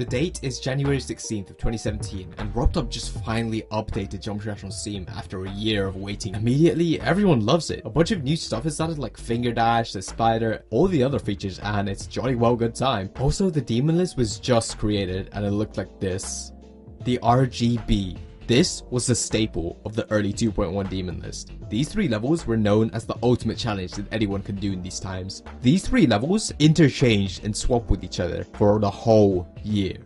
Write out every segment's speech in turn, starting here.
The date is January 16th of 2017, and Robtop just finally updated Jump Dash on Steam after a year of waiting. Immediately, everyone loves it. A bunch of new stuff is added like Finger Dash, the Spider, all the other features, and it's jolly well good time. Also, the Demon List was just created, and it looked like this. The RGB. This was the staple of the early 2.1 Demon List. These 3 levels were known as the ultimate challenge that anyone could do in these times. These 3 levels interchanged and swapped with each other for the whole year.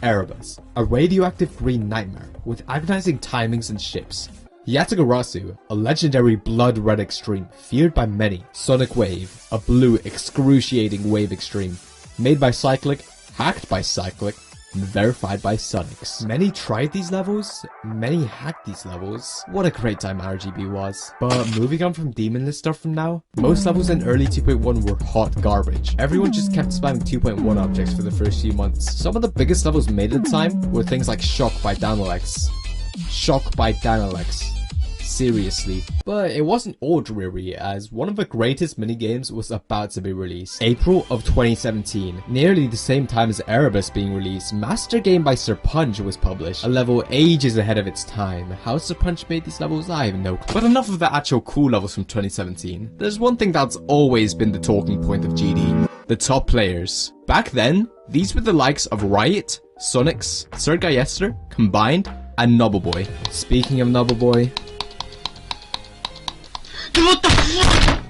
Erebus, a radioactive green nightmare with agonizing timings and ships. Yatagarasu, a legendary blood red extreme feared by many. Sonic Wave, a blue excruciating wave extreme made by Cyclic, hacked by Cyclic, and verified by Sonics. Many tried these levels, many hacked these levels. What a great time RGB was. But moving on from Demon List stuff from now, most levels in early 2.1 were hot garbage. Everyone just kept spamming 2.1 objects for the first few months. Some of the biggest levels made at the time were things like Shock by Danalex. Shock by Danalex. Seriously. But it wasn't all dreary, as one of the greatest minigames was about to be released. April of 2017, nearly the same time as Erebus being released, Master Game by Sir Punch was published, a level ages ahead of its time. How Sir Punch made these levels, I have no clue. But enough of the actual cool levels from 2017. There's one thing that's always been the talking point of GD, the top players. Back then, these were the likes of Riot, Sonics, Sir Gaiester, Combined, and Nobleboy. Speaking of Nobleboy, what the fuck?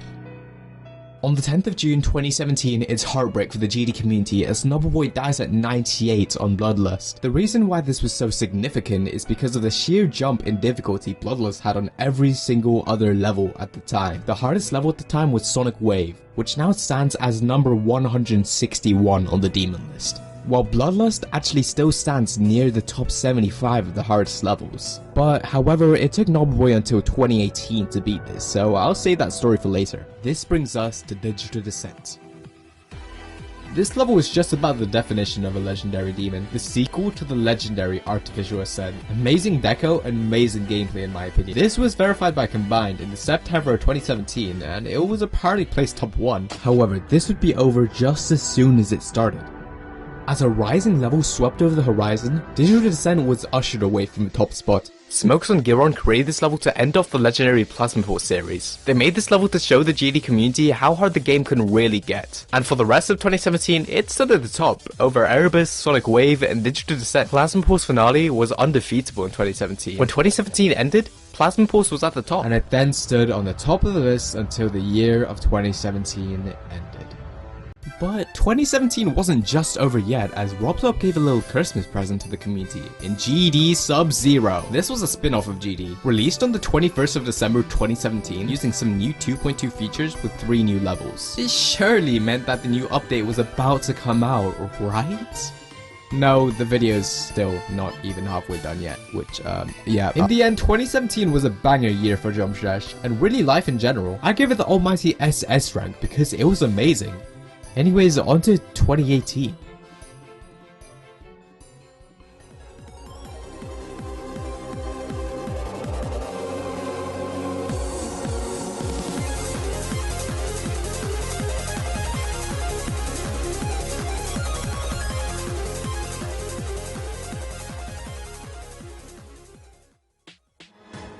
On the 10th of June 2017, it's heartbreak for the GD community as Nobleboy dies at 98 on Bloodlust. The reason why this was so significant is because of the sheer jump in difficulty Bloodlust had on every single other level at the time. The hardest level at the time was Sonic Wave, which now stands as number 161 on the Demon List, while Bloodlust actually still stands near the top 75 of the hardest levels. But however, it took Nobleboy until 2018 to beat this, so I'll save that story for later. This brings us to Digital Descent. This level is just about the definition of a legendary demon, the sequel to the legendary Artificial Ascent. Amazing deco and amazing gameplay in my opinion. This was verified by Combined in September of 2017, and it was apparently placed top 1. However, this would be over just as soon as it started. As a rising level swept over the horizon, Digital Descent was ushered away from the top spot. Smokes on Giron created this level to end off the legendary Plasma Pulse series. They made this level to show the GD community how hard the game can really get. And for the rest of 2017, it stood at the top, over Erebus, Sonic Wave, and Digital Descent. Plasma Pulse Finale was undefeatable in 2017. When 2017 ended, Plasma Pulse was at the top, and it then stood on the top of the list until the year of 2017 ended. But 2017 wasn't just over yet, as Robtop gave a little Christmas present to the community in GD SubZero. This was a spin-off of GD, released on the 21st of December 2017 using some new 2.2 features with 3 new levels. This surely meant that the new update was about to come out, right? No, the video's still not even halfway done yet, which, yeah. In the end, 2017 was a banger year for Jump Dash, and really life in general. I give it the almighty SS rank because it was amazing. Anyways, on to 2018.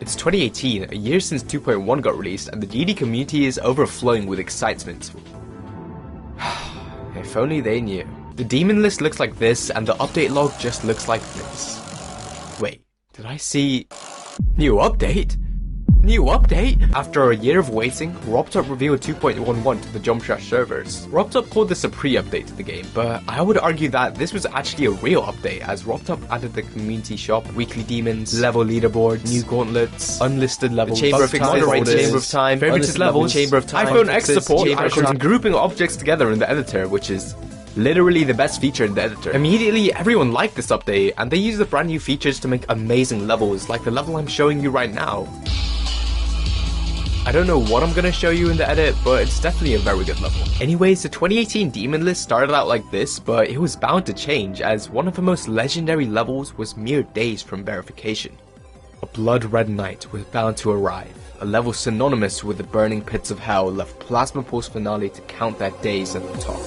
It's 2018, a year since 2.1 got released, and the GD community is overflowing with excitement. If only they knew. The Demon List looks like this, and the update log just looks like this. Wait, did I see... New update? New update? After a year of waiting, Robtop revealed 2.11 to the Jump Dash servers. Robtop called this a pre-update to the game, but I would argue that this was actually a real update, as Robtop added the community shop, weekly demons, level leaderboards, new gauntlets, unlisted levels, Chamber of Time, favorited levels, Chamber of Time, iPhone X support, icons, and grouping objects together in the editor, which is literally the best feature in the editor. Immediately, everyone liked this update, and they used the brand new features to make amazing levels, like the level I'm showing you right now. I don't know what I'm gonna show you in the edit, but it's definitely a very good level. Anyways, the 2018 Demon List started out like this, but it was bound to change, as one of the most legendary levels was mere days from verification. A blood red night was bound to arrive. A level synonymous with the burning pits of hell left Plasma Pulse Finale to count their days at the top.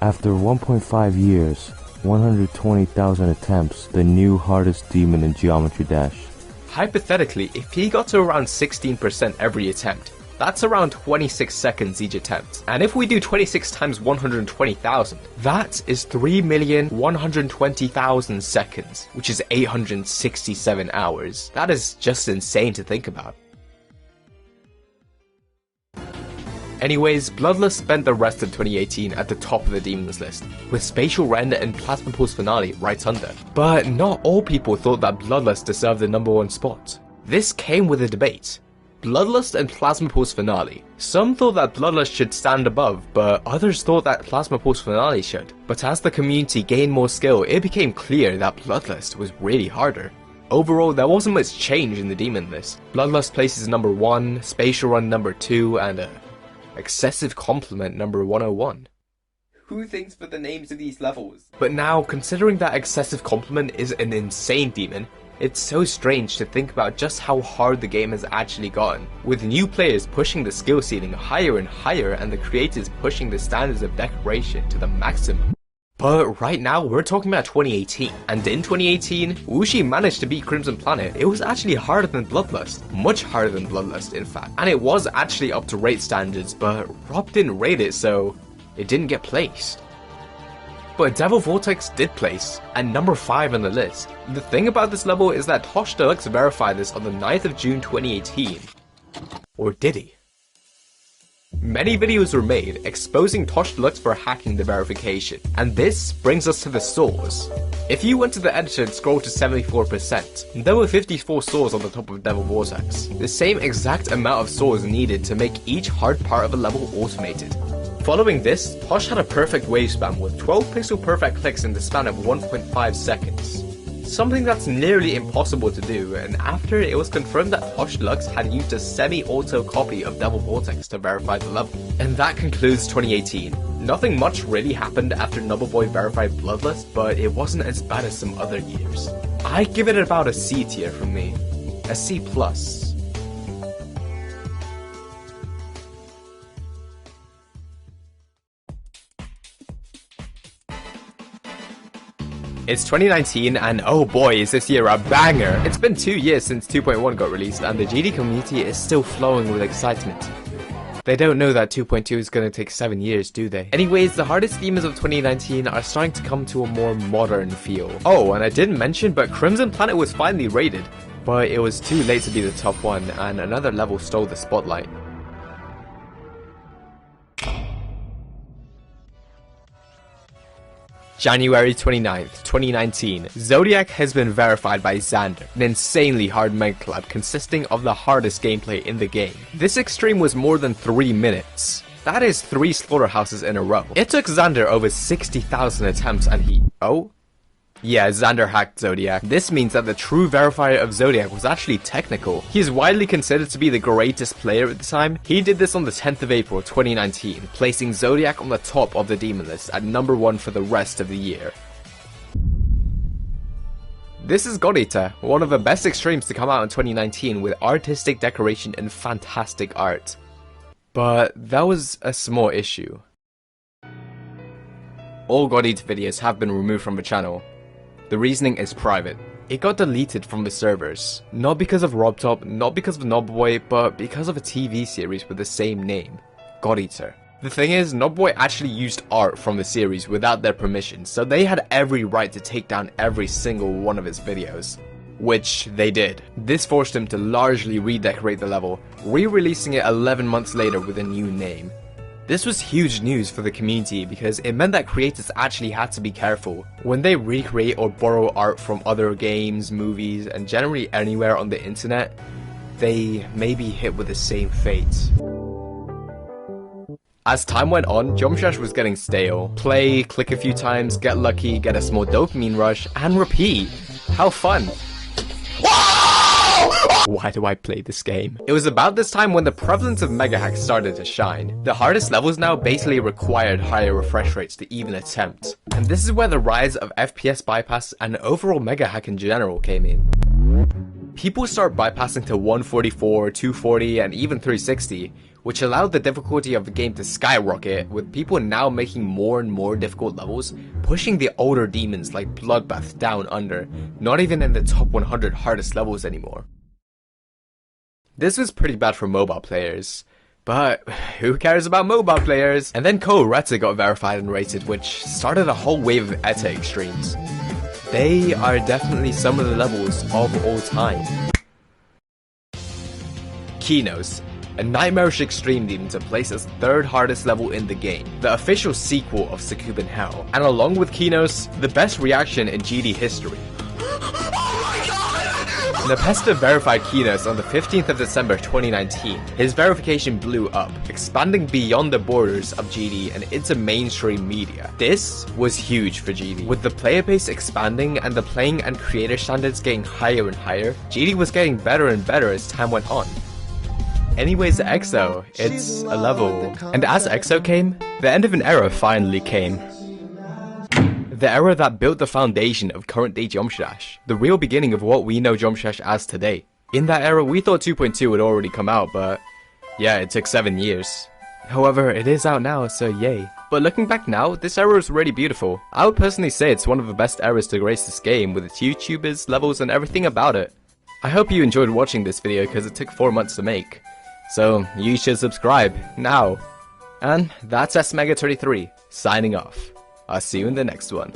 After 1.5 years, 120,000 attempts, the new hardest demon in Geometry Dash. Hypothetically, if he got to around 16% every attempt, that's around 26 seconds each attempt. And if we do 26 times 120,000, that is 3,120,000 seconds, which is 867 hours. That is just insane to think about. Anyways, Bloodlust spent the rest of 2018 at the top of the demons list, with Spatial Rend and Plasma Pulse Finale right under. But not all people thought that Bloodlust deserved the #1 spot. This came with a debate. Bloodlust and Plasma Pulse Finale. Some thought that Bloodlust should stand above, but others thought that Plasma Pulse Finale should. But as the community gained more skill, it became clear that Bloodlust was really harder. Overall, there wasn't much change in the demon list. Bloodlust places #1, Spatial Run #2, and Excessive Complement #101. Who thinks for the names of these levels? But now, considering that Excessive Complement is an insane demon, it's so strange to think about just how hard the game has actually gotten, with new players pushing the skill ceiling higher and higher and the creators pushing the standards of decoration to the maximum. But right now, we're talking about 2018, and in 2018, Wuxi managed to beat Crimson Planet. It was actually harder than Bloodlust, much harder than Bloodlust in fact, and it was actually up to raid standards, but Rob didn't raid it, so it didn't get placed. But Devil Vortex did place, at #5 on the list. The thing about this level is that Tosh Deluxe verified this on the 9th of June 2018. Or did he? Many videos were made exposing Tosh Deluxe for hacking the verification, and this brings us to the source. If you went to the editor and scrolled to 74%, there were 54 swords on the top of Devil Vortex, the same exact amount of swords needed to make each hard part of a level automated. Following this, Tosh had a perfect wave spam with 12 pixel perfect clicks in the span of 1.5 seconds. Something that's nearly impossible to do, and after it was confirmed that Tosh Deluxe had used a semi-auto copy of Devil Vortex to verify the level. And that concludes 2018. Nothing much really happened after Nobleboy verified Bloodlust, but it wasn't as bad as some other years. I give it about a C tier from me. A C+. It's 2019 and oh boy is this year a banger! It's been 2 years since 2.1 got released and the GD community is still flowing with excitement. They don't know that 2.2 is gonna take 7 years, do they? Anyways, the hardest demons of 2019 are starting to come to a more modern feel. Oh, and I didn't mention, but Crimson Planet was finally raided, but it was too late to be the top one and another level stole the spotlight. January 29th, 2019, Zodiac has been verified by Xander, an insanely hard mega collab consisting of the hardest gameplay in the game. This extreme was more than 3 minutes. That is 3 slaughterhouses in a row. It took Xander over 60,000 attempts and he... Oh? Yeah, Xander hacked Zodiac. This means that the true verifier of Zodiac was actually technical. He is widely considered to be the greatest player at the time. He did this on the 10th of April 2019, placing Zodiac on the top of the demon list at #1 for the rest of the year. This is kowareta, one of the best extremes to come out in 2019 with artistic decoration and fantastic art. But there was a small issue. All kowareta videos have been removed from the channel. The reasoning is private. It got deleted from the servers, not because of RobTop, not because of Nobleboy, but because of a TV series with the same name, kowareta. The thing is, Nobleboy actually used art from the series without their permission, so they had every right to take down every single one of his videos. Which they did. This forced him to largely redecorate the level, re-releasing it 11 months later with a new name. This was huge news for the community because it meant that creators actually had to be careful when they recreate or borrow art from other games, movies, and generally anywhere on the internet. They may be hit with the same fate. As time went on, Jump Dash was getting stale. Play, click a few times, get lucky, get a small dopamine rush, and repeat. How fun! Why do I play this game? It was about this time when the prevalence of mega hacks started to shine. The hardest levels now basically required higher refresh rates to even attempt. And this is where the rise of FPS bypass and overall mega hack in general came in. People start bypassing to 144, 240, and even 360, which allowed the difficulty of the game to skyrocket, with people now making more and more difficult levels, pushing the older demons like Bloodlust down under, not even in the top 100 hardest levels anymore. This was pretty bad for mobile players, but who cares about mobile players? And then Kowareta got verified and rated, which started a whole wave of ETA extremes. They are definitely some of the levels of all time. Kenos, a nightmarish extreme demon to place as third hardest level in the game, the official sequel of Succuban Hell, and along with Kenos, the best reaction in GD history. Nepesta verified Kenos on the 15th of December 2019. His verification blew up, expanding beyond the borders of GD and into mainstream media. This was huge for GD. With the player base expanding and the playing and creator standards getting higher and higher, GD was getting better and better as time went on. Anyways, EXO, it's a level. And as EXO came, the end of an era finally came. The era that built the foundation of current day Jump Slash, the real beginning of what we know Jump Slash as today. In that era, we thought 2.2 would already come out, but yeah, it took 7 years. However, it is out now, so yay. But looking back now, this era is really beautiful. I would personally say it's one of the best eras to grace this game, with its YouTubers, levels, and everything about it. I hope you enjoyed watching this video because it took 4 months to make. So, you should subscribe, now. And that's SMega33, signing off. I'll see you in the next one.